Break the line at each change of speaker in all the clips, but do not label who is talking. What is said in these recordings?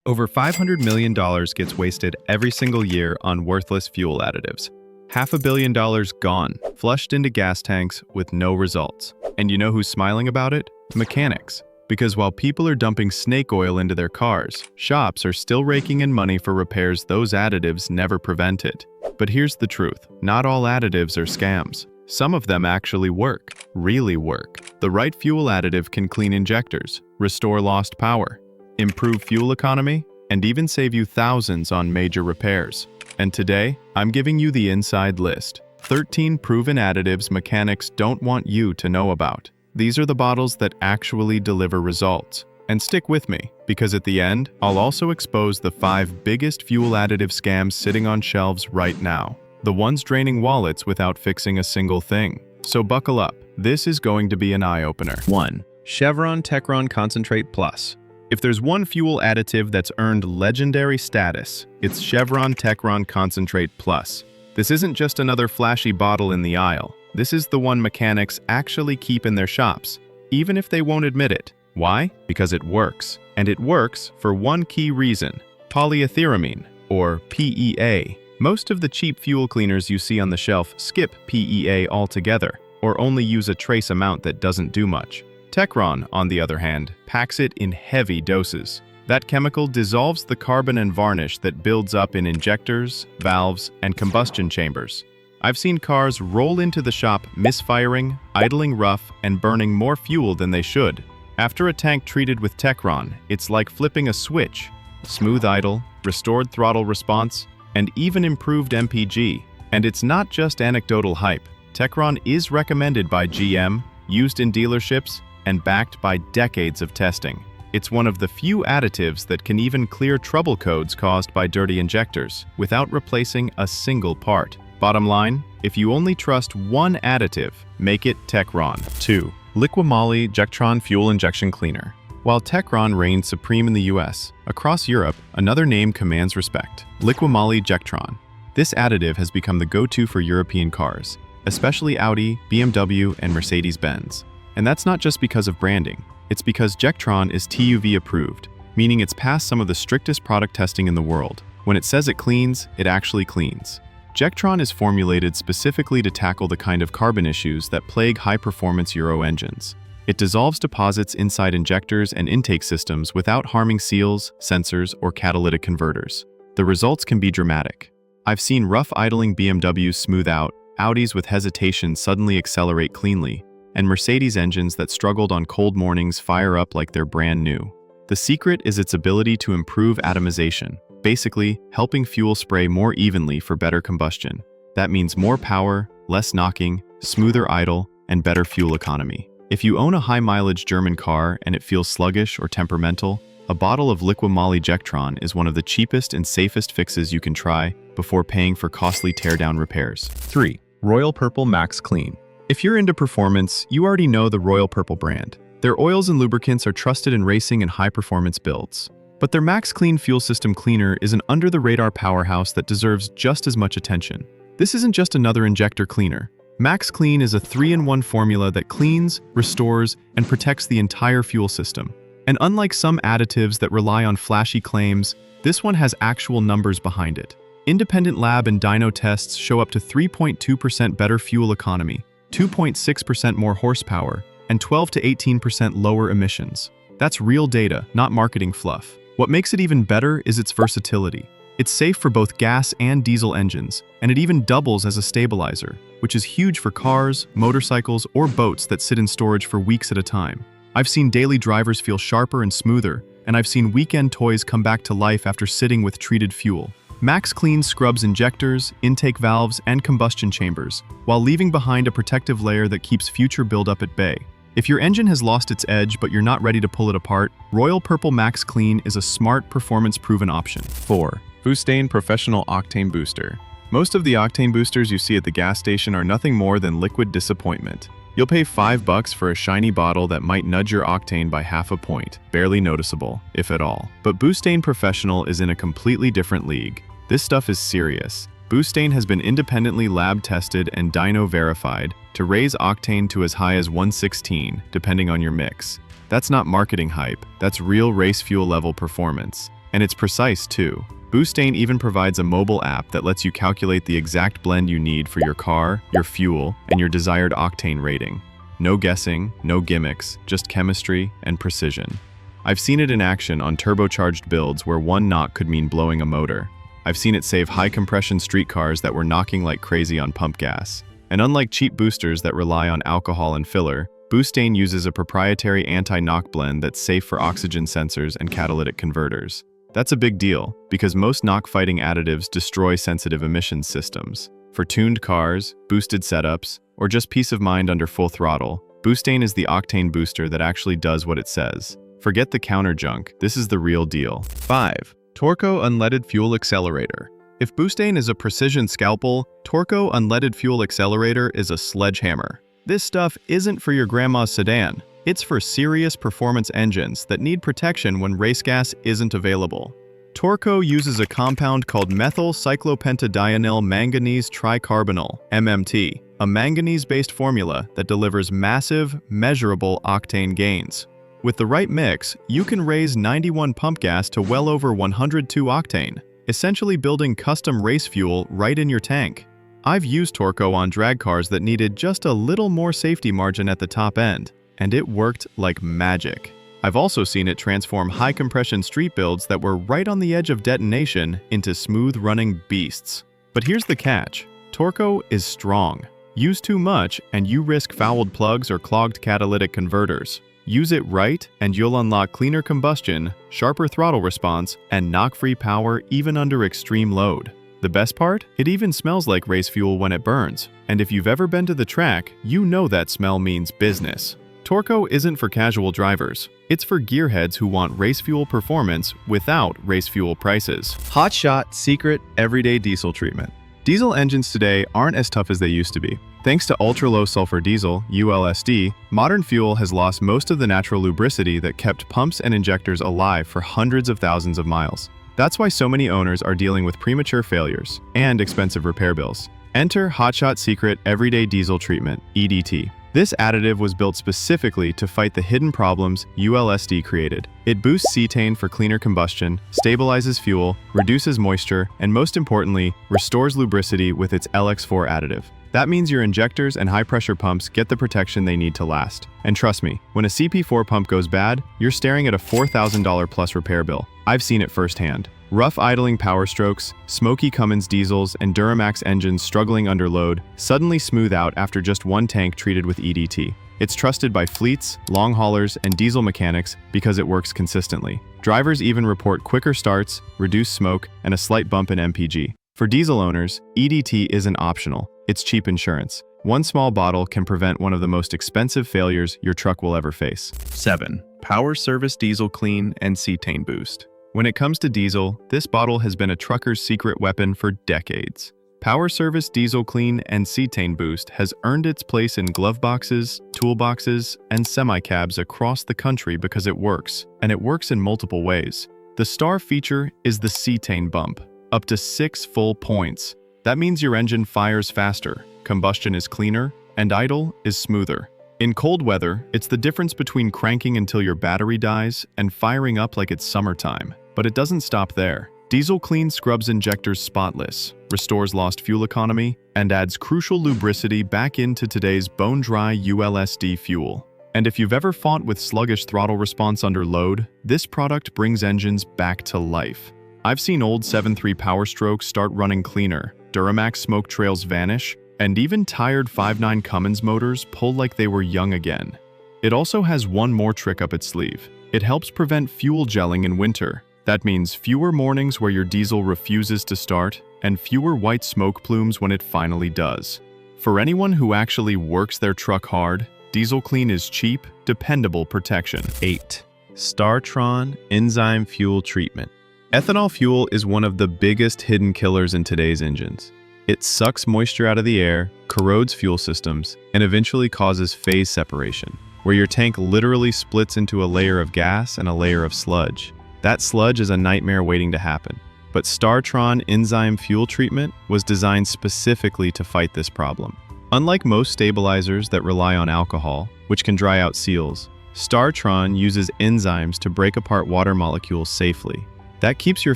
Over $500 million gets wasted every single year on worthless fuel additives. $500 million gone, flushed into gas tanks with no results. And you know who's smiling about it? Mechanics. Because while people are dumping snake oil into their cars, shops are still raking in money for repairs those additives never prevented. But here's the truth. Not all additives are scams. Some of them actually work. Really work. The right fuel additive can clean injectors, restore lost power, improve fuel economy, and even save you thousands on major repairs. And today, I'm giving you the inside list. 13 proven additives mechanics don't want you to know about. These are the bottles that actually deliver results. And stick with me, because at the end, I'll also expose the 5 biggest fuel additive scams sitting on shelves right now. The ones draining wallets without fixing a single thing. So buckle up. This is going to be an eye-opener. 1. Chevron Techron Concentrate Plus. If there's one fuel additive that's earned legendary status, it's Chevron Techron Concentrate Plus. This isn't just another flashy bottle in the aisle. This is the one mechanics actually keep in their shops, even if they won't admit it. Why? Because it works. And it works for one key reason: polyethyramine, or PEA. Most of the cheap fuel cleaners you see on the shelf skip PEA altogether, or only use a trace amount that doesn't do much. Techron, on the other hand, packs it in heavy doses. That chemical dissolves the carbon and varnish that builds up in injectors, valves, and combustion chambers. I've seen cars roll into the shop misfiring, idling rough, and burning more fuel than they should. After a tank treated with Techron, it's like flipping a switch. Smooth idle, restored throttle response, and even improved MPG. And it's not just anecdotal hype. Techron is recommended by GM, used in dealerships, and backed by decades of testing. It's one of the few additives that can even clear trouble codes caused by dirty injectors without replacing a single part. Bottom line, if you only trust one additive, make it Techron. 2. Liqui Moly Jectron Fuel Injection Cleaner. While Techron reigns supreme in the US, across Europe, another name commands respect: Liqui Moly Jectron. This additive has become the go-to for European cars, especially Audi, BMW, and Mercedes-Benz. And that's not just because of branding. It's because Jectron is TÜV approved, meaning it's passed some of the strictest product testing in the world. When it says it cleans, it actually cleans. Jectron is formulated specifically to tackle the kind of carbon issues that plague high-performance Euro engines. It dissolves deposits inside injectors and intake systems without harming seals, sensors, or catalytic converters. The results can be dramatic. I've seen rough idling BMWs smooth out, Audis with hesitation suddenly accelerate cleanly, and Mercedes engines that struggled on cold mornings fire up like they're brand new. The secret is its ability to improve atomization, basically helping fuel spray more evenly for better combustion. That means more power, less knocking, smoother idle, and better fuel economy. If you own a high-mileage German car and it feels sluggish or temperamental, a bottle of Liqui Moly Jectron is one of the cheapest and safest fixes you can try before paying for costly teardown repairs. 3. Royal Purple Max Clean. If you're into performance, you already know the Royal Purple brand. Their oils and lubricants are trusted in racing and high-performance builds. But their Max Clean fuel system cleaner is an under-the-radar powerhouse that deserves just as much attention. This isn't just another injector cleaner. Max Clean is a 3-in-1 formula that cleans, restores, and protects the entire fuel system. And unlike some additives that rely on flashy claims, this one has actual numbers behind it. Independent lab and dyno tests show up to 3.2% better fuel economy, 2.6% more horsepower, and 12 to 18% lower emissions. That's real data, not marketing fluff. What makes it even better is its versatility. It's safe for both gas and diesel engines, and it even doubles as a stabilizer, which is huge for cars, motorcycles, or boats that sit in storage for weeks at a time. I've seen daily drivers feel sharper and smoother, and I've seen weekend toys come back to life after sitting with treated fuel. Max Clean scrubs injectors, intake valves, and combustion chambers, while leaving behind a protective layer that keeps future buildup at bay. If your engine has lost its edge but you're not ready to pull it apart, Royal Purple Max Clean is a smart, performance-proven option. 4. Boostane Professional Octane Booster. Most of the octane boosters you see at the gas station are nothing more than liquid disappointment. You'll pay $5 for a shiny bottle that might nudge your octane by half a point, barely noticeable, if at all. But Boostane Professional is in a completely different league. This stuff is serious. Boostane has been independently lab tested and dyno verified to raise octane to as high as 116, depending on your mix. That's not marketing hype, that's real race fuel level performance. And it's precise too. Boostane even provides a mobile app that lets you calculate the exact blend you need for your car, your fuel, and your desired octane rating. No guessing, no gimmicks, just chemistry and precision. I've seen it in action on turbocharged builds where one knock could mean blowing a motor. I've seen it save high-compression street cars that were knocking like crazy on pump gas. And unlike cheap boosters that rely on alcohol and filler, Boostane uses a proprietary anti-knock blend that's safe for oxygen sensors and catalytic converters. That's a big deal, because most knock-fighting additives destroy sensitive emissions systems. For tuned cars, boosted setups, or just peace of mind under full throttle, Boostane is the octane booster that actually does what it says. Forget the counter junk, this is the real deal. 5. Torco Unleaded Fuel Accelerator. If Boostane is a precision scalpel, Torco Unleaded Fuel Accelerator is a sledgehammer. This stuff isn't for your grandma's sedan. It's for serious performance engines that need protection when race gas isn't available. Torco uses a compound called methyl cyclopentadienyl manganese tricarbonyl, MMT, a manganese-based formula that delivers massive, measurable octane gains. With the right mix, you can raise 91 pump gas to well over 102 octane, essentially building custom race fuel right in your tank. I've used Torco on drag cars that needed just a little more safety margin at the top end, and it worked like magic. I've also seen it transform high-compression street builds that were right on the edge of detonation into smooth-running beasts. But here's the catch. Torco is strong. Use too much, and you risk fouled plugs or clogged catalytic converters. Use it right, and you'll unlock cleaner combustion, sharper throttle response, and knock-free power even under extreme load. The best part? It even smells like race fuel when it burns. And if you've ever been to the track, you know that smell means business. Torco isn't for casual drivers. It's for gearheads who want race fuel performance without race fuel prices. Hotshot Secret Everyday Diesel Treatment. Diesel engines today aren't as tough as they used to be. Thanks to ultra-low sulfur diesel, ULSD, modern fuel has lost most of the natural lubricity that kept pumps and injectors alive for hundreds of thousands of miles. That's why so many owners are dealing with premature failures and expensive repair bills. Enter Hotshot Secret Everyday Diesel Treatment, EDT. This additive was built specifically to fight the hidden problems ULSD created. It boosts cetane for cleaner combustion, stabilizes fuel, reduces moisture, and most importantly, restores lubricity with its LX4 additive. That means your injectors and high-pressure pumps get the protection they need to last. And trust me, when a CP4 pump goes bad, you're staring at a $4,000 plus repair bill. I've seen it firsthand. Rough idling power strokes, smoky Cummins diesels, and Duramax engines struggling under load suddenly smooth out after just one tank treated with EDT. It's trusted by fleets, long haulers, and diesel mechanics because it works consistently. Drivers even report quicker starts, reduced smoke, and a slight bump in MPG. For diesel owners, EDT isn't optional. It's cheap insurance. One small bottle can prevent one of the most expensive failures your truck will ever face. 7. Power Service Diesel Clean and Cetane Boost. When it comes to diesel, this bottle has been a trucker's secret weapon for decades. Power Service Diesel Clean and Cetane Boost has earned its place in glove boxes, toolboxes, and semi-cabs across the country because it works, and it works in multiple ways. The star feature is the cetane bump, up to 6 full points. That means your engine fires faster, combustion is cleaner, and idle is smoother. In cold weather, it's the difference between cranking until your battery dies and firing up like it's summertime. But it doesn't stop there. Diesel Clean scrubs injectors spotless, restores lost fuel economy, and adds crucial lubricity back into today's bone-dry ULSD fuel. And if you've ever fought with sluggish throttle response under load, this product brings engines back to life. I've seen old 7.3 Power Strokes start running cleaner, Duramax smoke trails vanish, and even tired 5.9 Cummins motors pull like they were young again. It also has one more trick up its sleeve. It helps prevent fuel gelling in winter. That means fewer mornings where your diesel refuses to start, and fewer white smoke plumes when it finally does. For anyone who actually works their truck hard, Diesel Clean is cheap, dependable protection. 8. Startron Enzyme Fuel Treatment. Ethanol fuel is one of the biggest hidden killers in today's engines. It sucks moisture out of the air, corrodes fuel systems, and eventually causes phase separation, where your tank literally splits into a layer of gas and a layer of sludge. That sludge is a nightmare waiting to happen. But Startron Enzyme Fuel Treatment was designed specifically to fight this problem. Unlike most stabilizers that rely on alcohol, which can dry out seals, Startron uses enzymes to break apart water molecules safely. That keeps your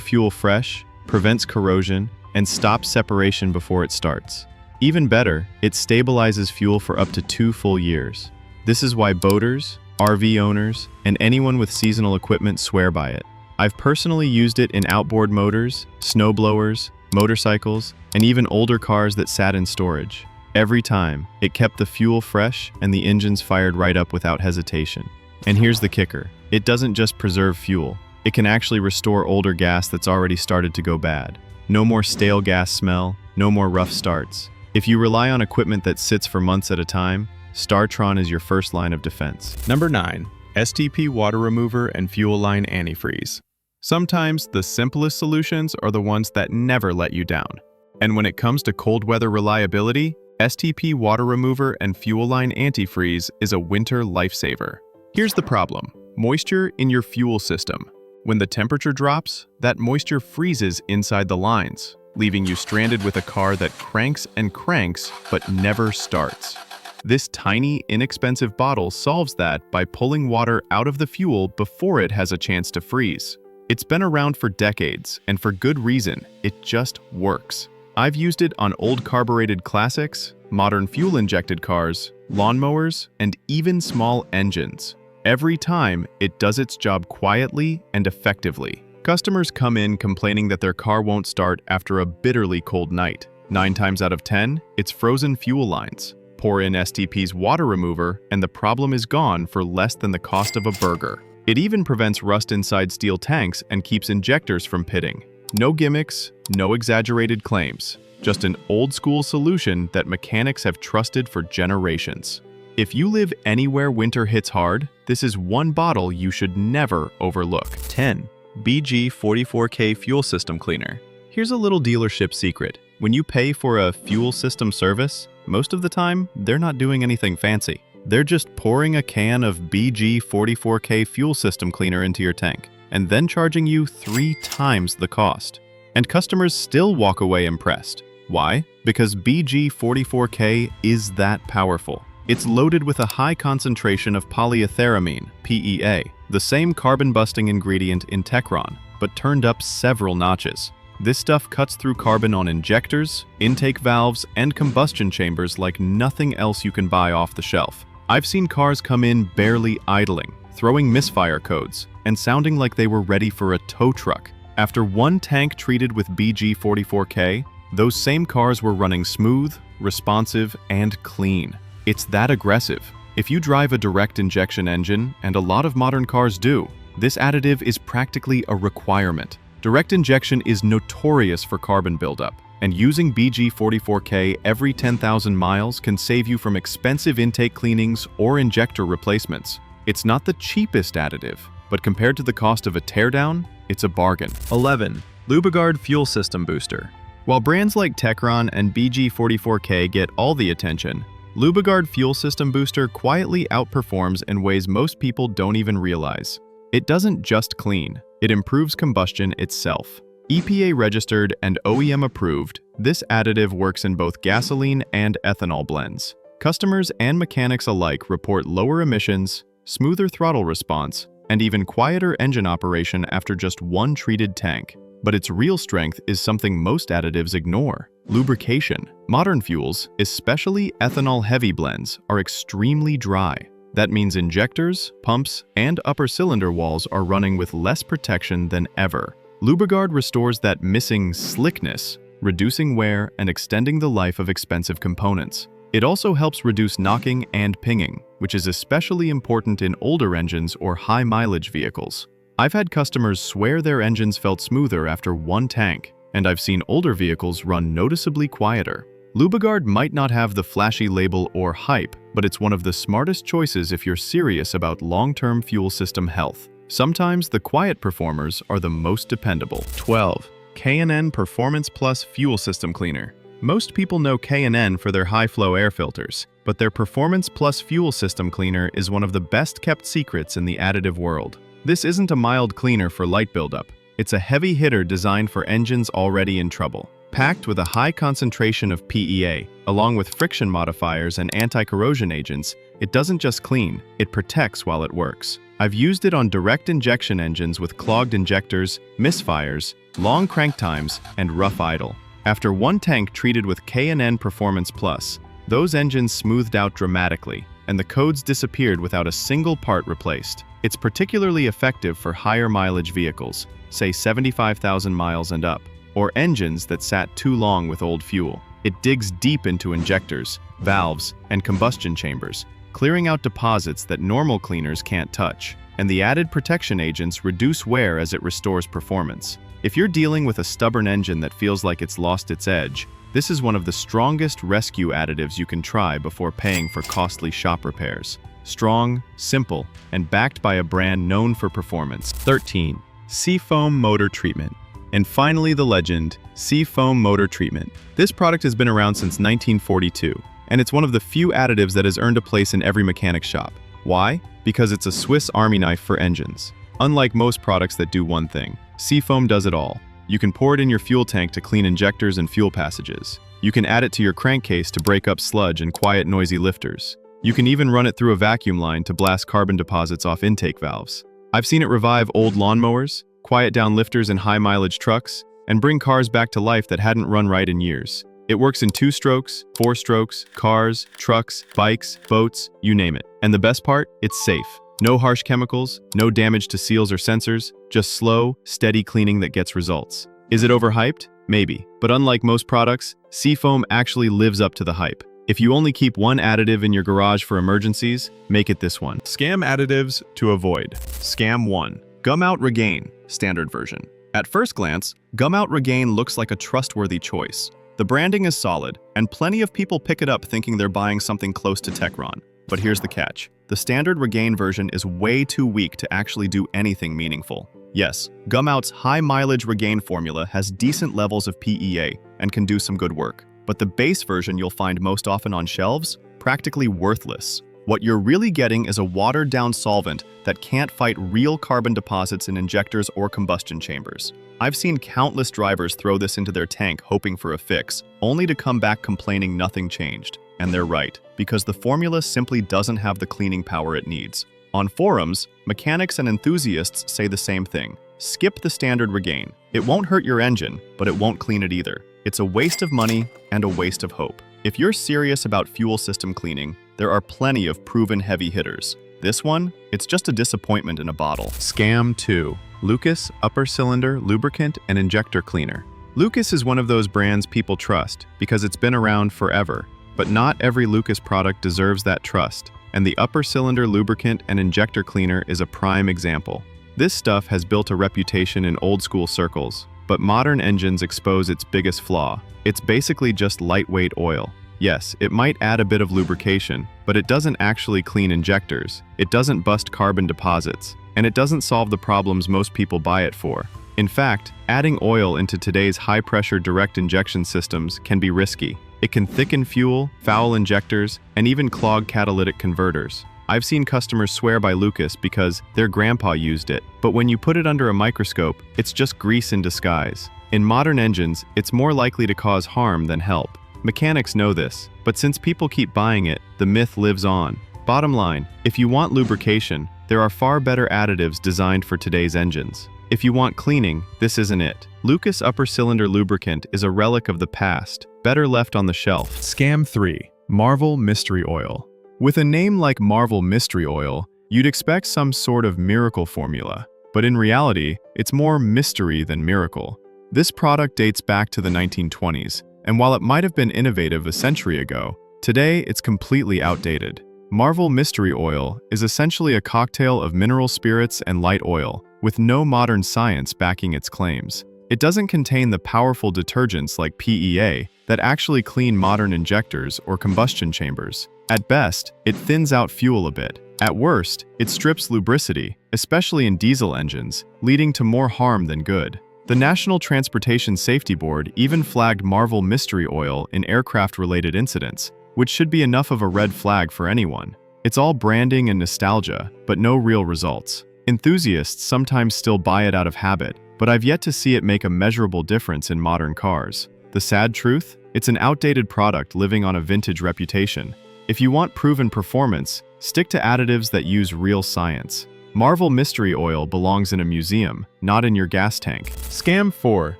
fuel fresh, prevents corrosion, and stops separation before it starts. Even better, it stabilizes fuel for up to 2 full years. This is why boaters, RV owners, and anyone with seasonal equipment swear by it. I've personally used it in outboard motors, snowblowers, motorcycles, and even older cars that sat in storage. Every time, it kept the fuel fresh and the engines fired right up without hesitation. And here's the kicker. It doesn't just preserve fuel. It can actually restore older gas that's already started to go bad. No more stale gas smell, no more rough starts. If you rely on equipment that sits for months at a time, Startron is your first line of defense. Number 9. STP Water Remover and Fuel Line Antifreeze. Sometimes the simplest solutions are the ones that never let you down. And when it comes to cold weather reliability, STP Water Remover and Fuel Line Antifreeze is a winter lifesaver. Here's the problem: moisture in your fuel system. When the temperature drops, that moisture freezes inside the lines, leaving you stranded with a car that cranks and cranks but never starts. This tiny, inexpensive bottle solves that by pulling water out of the fuel before it has a chance to freeze. It's been around for decades, and for good reason. It just works. I've used it on old carbureted classics, modern fuel-injected cars, lawnmowers, and even small engines. Every time, it does its job quietly and effectively. Customers come in complaining that their car won't start after a bitterly cold night. 9 times out of 10, it's frozen fuel lines. Pour in STP's water remover, and the problem is gone for less than the cost of a burger. It even prevents rust inside steel tanks and keeps injectors from pitting. No gimmicks, no exaggerated claims. Just an old-school solution that mechanics have trusted for generations. If you live anywhere winter hits hard, this is one bottle you should never overlook. 10. BG44K Fuel System Cleaner. Here's a little dealership secret. When you pay for a fuel system service, most of the time, they're not doing anything fancy. They're just pouring a can of BG44K Fuel System Cleaner into your tank, and then charging you 3 times the cost. And customers still walk away impressed. Why? Because BG44K is that powerful. It's loaded with a high concentration of polyethyramine, PEA, the same carbon-busting ingredient in Techron, but turned up several notches. This stuff cuts through carbon on injectors, intake valves, and combustion chambers like nothing else you can buy off the shelf. I've seen cars come in barely idling, throwing misfire codes, and sounding like they were ready for a tow truck. After one tank treated with BG44K, those same cars were running smooth, responsive, and clean. It's that aggressive. If you drive a direct injection engine, and a lot of modern cars do, this additive is practically a requirement. Direct injection is notorious for carbon buildup, and using BG44K every 10,000 miles can save you from expensive intake cleanings or injector replacements. It's not the cheapest additive, but compared to the cost of a teardown, it's a bargain. 11. Lubiguard Fuel System Booster. While brands like Techron and BG44K get all the attention, Lubiguard Fuel System Booster quietly outperforms in ways most people don't even realize. It doesn't just clean, it improves combustion itself. EPA registered and OEM approved, this additive works in both gasoline and ethanol blends. Customers and mechanics alike report lower emissions, smoother throttle response, and even quieter engine operation after just one treated tank. But its real strength is something most additives ignore: lubrication. Modern fuels, especially ethanol-heavy blends, are extremely dry. That means injectors, pumps, and upper cylinder walls are running with less protection than ever. Lubiguard restores that missing slickness, reducing wear and extending the life of expensive components. It also helps reduce knocking and pinging, which is especially important in older engines or high-mileage vehicles. I've had customers swear their engines felt smoother after one tank, and I've seen older vehicles run noticeably quieter. Lubiguard might not have the flashy label or hype, but it's one of the smartest choices if you're serious about long-term fuel system health. Sometimes the quiet performers are the most dependable. 12. K&N Performance Plus Fuel System Cleaner. Most people know K&N for their high-flow air filters, but their Performance Plus Fuel System Cleaner is one of the best-kept secrets in the additive world. This isn't a mild cleaner for light buildup. It's a heavy hitter designed for engines already in trouble. Packed with a high concentration of PEA, along with friction modifiers and anti-corrosion agents, it doesn't just clean, it protects while it works. I've used it on direct injection engines with clogged injectors, misfires, long crank times, and rough idle. After one tank treated with K&N Performance Plus, those engines smoothed out dramatically, and the codes disappeared without a single part replaced. It's particularly effective for higher mileage vehicles, say 75,000 miles and up, or engines that sat too long with old fuel. It digs deep into injectors, valves, and combustion chambers, clearing out deposits that normal cleaners can't touch. And the added protection agents reduce wear as it restores performance. If you're dealing with a stubborn engine that feels like it's lost its edge, this is one of the strongest rescue additives you can try before paying for costly shop repairs. Strong, simple, and backed by a brand known for performance. 13. Seafoam Motor Treatment. And finally the legend, Seafoam Motor Treatment. This product has been around since 1942, and it's one of the few additives that has earned a place in every mechanic shop. Why? Because it's a Swiss Army knife for engines. Unlike most products that do one thing, Seafoam does it all. You can pour it in your fuel tank to clean injectors and fuel passages. You can add it to your crankcase to break up sludge and quiet noisy lifters. You can even run it through a vacuum line to blast carbon deposits off intake valves. I've seen it revive old lawnmowers, quiet down lifters in high-mileage trucks, and bring cars back to life that hadn't run right in years. It works in 2 strokes, 4 strokes, cars, trucks, bikes, boats, you name it. And the best part? It's safe. No harsh chemicals, no damage to seals or sensors, just slow, steady cleaning that gets results. Is it overhyped? Maybe. But unlike most products, Seafoam actually lives up to the hype. If you only keep one additive in your garage for emergencies, make it this one. Scam additives to avoid. Scam 1. Gum Out Regain, standard version. At first glance, Gum Out Regain looks like a trustworthy choice. The branding is solid, and plenty of people pick it up thinking they're buying something close to Techron. But here's the catch. The standard Regain version is way too weak to actually do anything meaningful. Yes, Gum Out's high-mileage Regain formula has decent levels of PEA and can do some good work. But the base version you'll find most often on shelves? Practically worthless. What you're really getting is a watered-down solvent that can't fight real carbon deposits in injectors or combustion chambers. I've seen countless drivers throw this into their tank hoping for a fix, only to come back complaining nothing changed. And they're right, because the formula simply doesn't have the cleaning power it needs. On forums, mechanics and enthusiasts say the same thing. Skip the standard Regain. It won't hurt your engine, but it won't clean it either. It's a waste of money and a waste of hope. If you're serious about fuel system cleaning, there are plenty of proven heavy hitters. This one, it's just a disappointment in a bottle. Scam 2. Lucas Upper Cylinder Lubricant and Injector Cleaner. Lucas is one of those brands people trust because it's been around forever. But not every Lucas product deserves that trust, and the Upper Cylinder Lubricant and Injector Cleaner is a prime example. This stuff has built a reputation in old-school circles, but modern engines expose its biggest flaw. It's basically just lightweight oil. Yes, it might add a bit of lubrication, but it doesn't actually clean injectors, it doesn't bust carbon deposits, and it doesn't solve the problems most people buy it for. In fact, adding oil into today's high-pressure direct injection systems can be risky. It can thicken fuel, foul injectors, and even clog catalytic converters. I've seen customers swear by Lucas because their grandpa used it, but when you put it under a microscope, it's just grease in disguise. In modern engines, it's more likely to cause harm than help. Mechanics know this, but since people keep buying it, the myth lives on. Bottom line, if you want lubrication, there are far better additives designed for today's engines. If you want cleaning, this isn't it. Lucas Upper Cylinder Lubricant is a relic of the past, better left on the shelf. Scam 3. Marvel Mystery Oil. With a name like Marvel Mystery Oil, you'd expect some sort of miracle formula, but in reality, it's more mystery than miracle. This product dates back to the 1920s, and while it might have been innovative a century ago, today it's completely outdated. Marvel Mystery Oil is essentially a cocktail of mineral spirits and light oil, with no modern science backing its claims. It doesn't contain the powerful detergents like PEA that actually clean modern injectors or combustion chambers. At best, it thins out fuel a bit. At worst, it strips lubricity, especially in diesel engines, leading to more harm than good. The National Transportation Safety Board even flagged Marvel Mystery Oil in aircraft-related incidents, which should be enough of a red flag for anyone. It's all branding and nostalgia, but no real results. Enthusiasts sometimes still buy it out of habit, but I've yet to see it make a measurable difference in modern cars. The sad truth? It's an outdated product living on a vintage reputation. If you want proven performance, stick to additives that use real science. Marvel Mystery Oil belongs in a museum, not in your gas tank. Scam 4.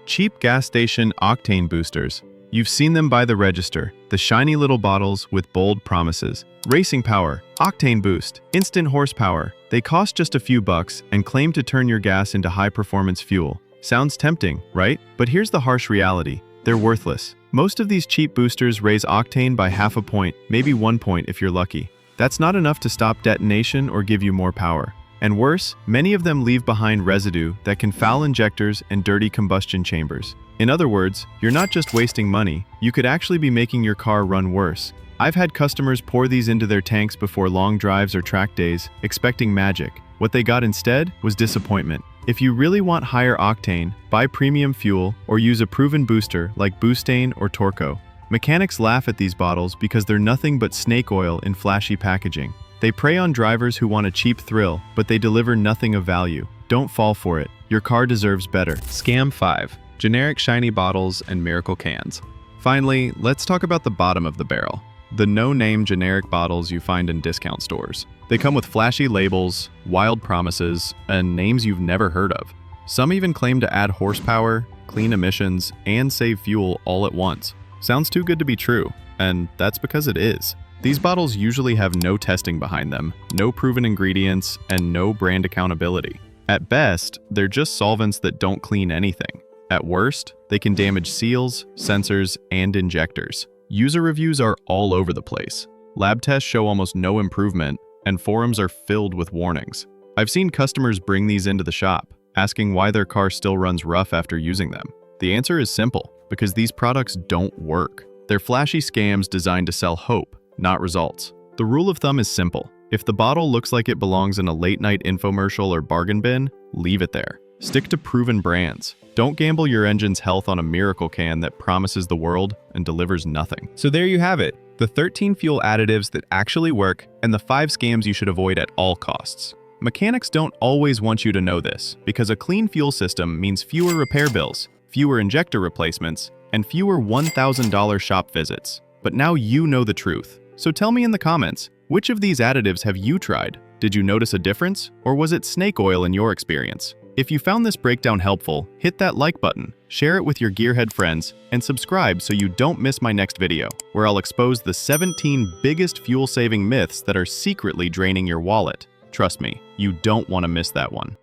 Cheap gas station octane boosters. You've seen them by the register, the shiny little bottles with bold promises. Racing power, octane boost, instant horsepower. They cost just a few bucks and claim to turn your gas into high-performance fuel. Sounds tempting, right? But here's the harsh reality. They're worthless. Most of these cheap boosters raise octane by half a point, maybe 1 point if you're lucky. That's not enough to stop detonation or give you more power. And worse, many of them leave behind residue that can foul injectors and dirty combustion chambers. In other words, you're not just wasting money, you could actually be making your car run worse. I've had customers pour these into their tanks before long drives or track days, expecting magic. What they got instead was disappointment. If you really want higher octane, buy premium fuel or use a proven booster like Boostane or Torco. Mechanics laugh at these bottles because they're nothing but snake oil in flashy packaging. They prey on drivers who want a cheap thrill, but they deliver nothing of value. Don't fall for it. Your car deserves better. Scam 5. Generic shiny bottles and miracle cans. Finally, let's talk about the bottom of the barrel. The no-name generic bottles you find in discount stores. They come with flashy labels, wild promises, and names you've never heard of. Some even claim to add horsepower, clean emissions, and save fuel all at once. Sounds too good to be true, and that's because it is. These bottles usually have no testing behind them, no proven ingredients, and no brand accountability. At best, they're just solvents that don't clean anything. At worst, they can damage seals, sensors, and injectors. User reviews are all over the place. Lab tests show almost no improvement, and forums are filled with warnings. I've seen customers bring these into the shop, asking why their car still runs rough after using them. The answer is simple, because these products don't work. They're flashy scams designed to sell hope, not results. The rule of thumb is simple. If the bottle looks like it belongs in a late-night infomercial or bargain bin, leave it there. Stick to proven brands. Don't gamble your engine's health on a miracle can that promises the world and delivers nothing. So there you have it, the 13 fuel additives that actually work and the 5 scams you should avoid at all costs. Mechanics don't always want you to know this, because a clean fuel system means fewer repair bills, fewer injector replacements, and fewer $1,000 shop visits. But now you know the truth. So tell me in the comments, which of these additives have you tried? Did you notice a difference, or was it snake oil in your experience? If you found this breakdown helpful, hit that like button, share it with your gearhead friends, and subscribe so you don't miss my next video, where I'll expose the 17 biggest fuel-saving myths that are secretly draining your wallet. Trust me, you don't want to miss that one.